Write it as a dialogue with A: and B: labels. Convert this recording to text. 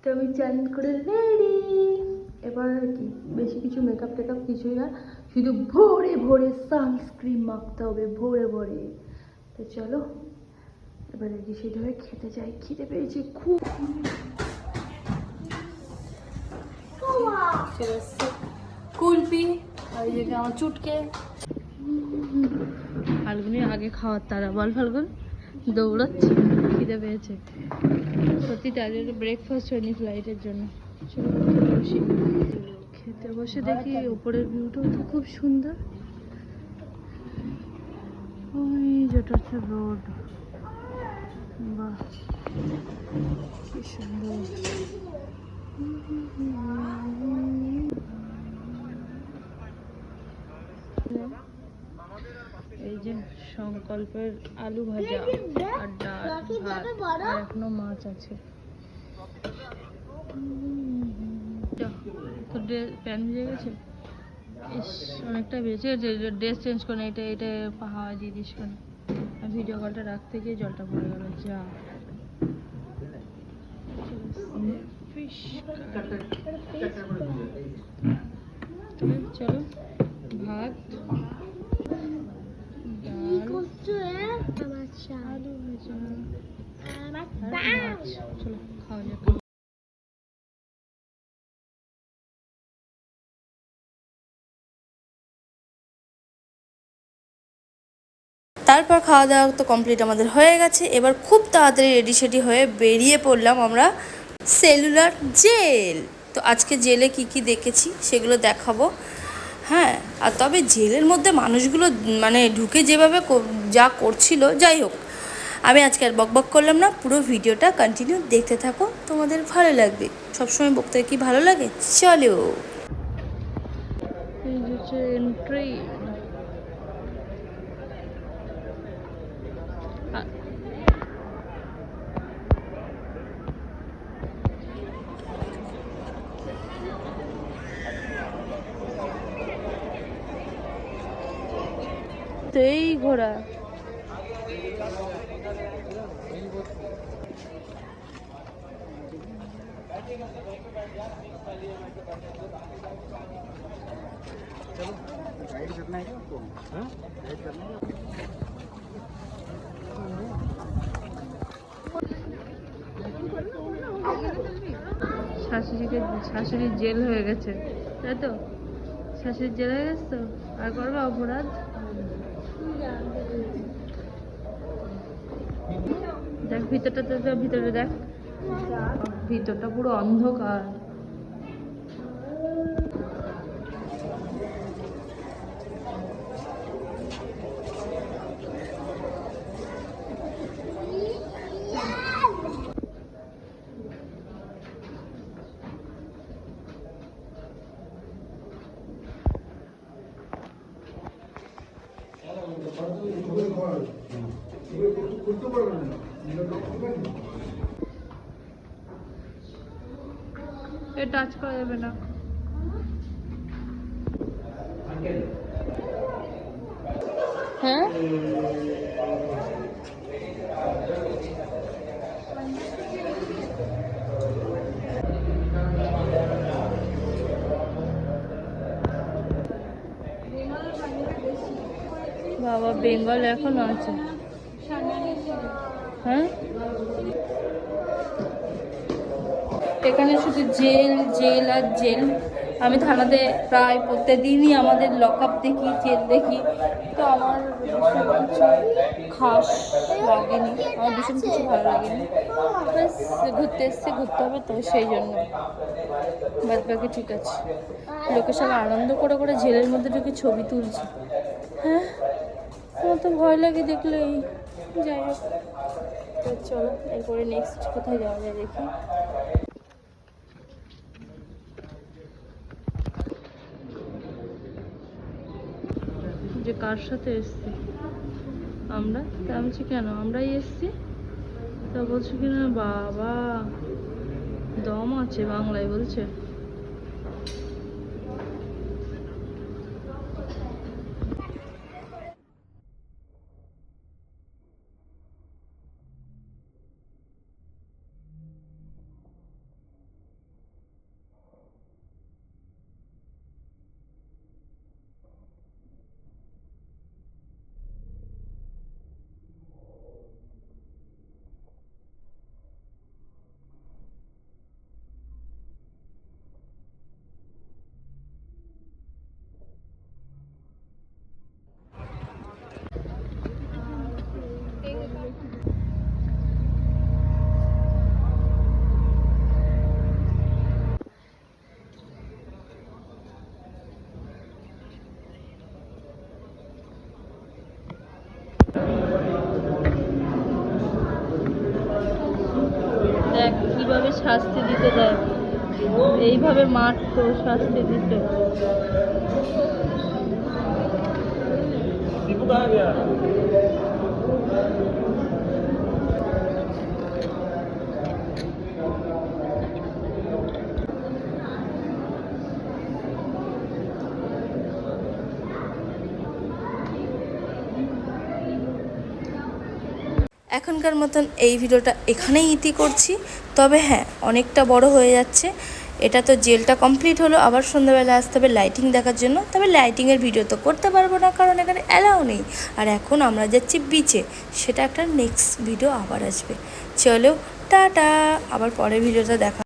A: তো আমি চান করে রেডি। এবার কি বেশি কিছু মেকআপ টেকআপ কিছুই না, শুধু ভোরে ভোরে সানস্ক্রিন মাখতে হবে ভোরে ভোরে। তো চলো এবার রেডি সেটা হয়ে খেতে যাই, খিদে পেয়েছি খুব। চলে এসছে কুলপি আর এই যে আমার চুটকে। ফাল্গুনি আগে খাওয়ার তারা, বল ফাল্গুন দৌড়াচ্ছে, খিদে পেয়েছে সত্যি। তাদের ব্রেকফাস্ট হয়নি ফ্লাইটের জন্য। চলো খেতে বসি। খেতে বসে দেখি উপরের ভিউটাও তো খুব সুন্দর। ওই যেটা হচ্ছে রোড, বাহ কি সুন্দর। এই যে সংকল্পের আলু ভাজা আর ডাল ভাত, আর এখনো মাছ আছে। তোর প্যান ভিজে গেছে, ইস অনেকটা বেঁচে ড্রেস চেঞ্জ করে এটা এটা হাওয়া দিয়ে দিস কেন। ভিডিও কলটা রাখতে গিয়ে জলটা পড়ে গেল। যা চলো ভাত ডাল আলু ভাজা মাছ, চলো খাওয়া যাক। তারপর খাওয়া দাওয়া তো কমপ্লিট আমাদের হয়ে গেছে। এবার খুব তাড়াতাড়ি রেডি সেডি হয়ে বেরিয়ে পড়লাম আমরা সেলুলার জেল। তো আজকে জেলে কি কি দেখেছি সেগুলো দেখাবো। হ্যাঁ, আর তবে জেলের মধ্যে মানুষগুলো মানে ঢুকে যেভাবে যা করছিল, যাই হোক আমি আজকে আর বকবক করলাম না, পুরো ভিডিওটা কন্টিনিউ দেখতে থাকো, তোমাদের ভালো লাগবে। সবসময় বকতে কি ভালো লাগে। চলো এই যে এন্ট্রি। এই ঘোড়া শাশুড়ির জেল হয়ে গেছে, তাই তো? শাশুড়ির জেল হয়ে গেছে তো আর করবে অপরাধ। দেখ ভিতরটা, ভিতরে দেখ, ভিতরটা পুরো অন্ধকার। এ টাচ করা যাবে না। হ্যাঁ বাবা, বেঙ্গল এখনো আছে। হ্যাঁ এখানে শুধু জেল জেল আর জেল। আমি থানাতে প্রায় প্রত্যেকদিনই আমাদের লক আপ দেখি, জেল দেখি। তো আমার ভীষণ কিছু খাস লাগেনি, আমার ভীষণ কিছু ভালো লাগেনি। ব্যাস ঘুরতে এসছে, ঘুরতে হবে তো সেই জন্য, বাদ বাকি ঠিক আছে। লোকের সব আনন্দ করে করে জেলের মধ্যে ঢুকে ছবি তুলছে। হ্যাঁ আমার তো ভয় লাগে দেখলেই। যাই হোক চলো এরপরে নেক্সট কোথায় যাওয়া যায় দেখি। যে কার সাথে এসছি আমরা, তা আমি কেন আমরাই এসছি, তা বলছো কিনা বাবা দম আছে বাংলায় বলছে। দিতে দেয়, এইভাবে মারতো, শাস্তি দিত। এখনকার মতন এই ভিডিওটা এখানেই ইতি করছি। তবে হ্যাঁ, অনেকটা বড় হয়ে যাচ্ছে। এটা তো জেলটা কমপ্লিট হলো, আবার সন্ধ্যাবেলা আসতে হবে লাইটিং দেখার জন্য। তবে লাইটিংয়ের ভিডিও তো করতে পারবো না, কারণ এখানে অ্যালাউ নেই। আর এখন আমরা যাচ্ছি বিচে, সেটা একটা নেক্সট ভিডিও আবার আসবে। চলো টাটা, আবার পরের ভিডিওটা দেখা।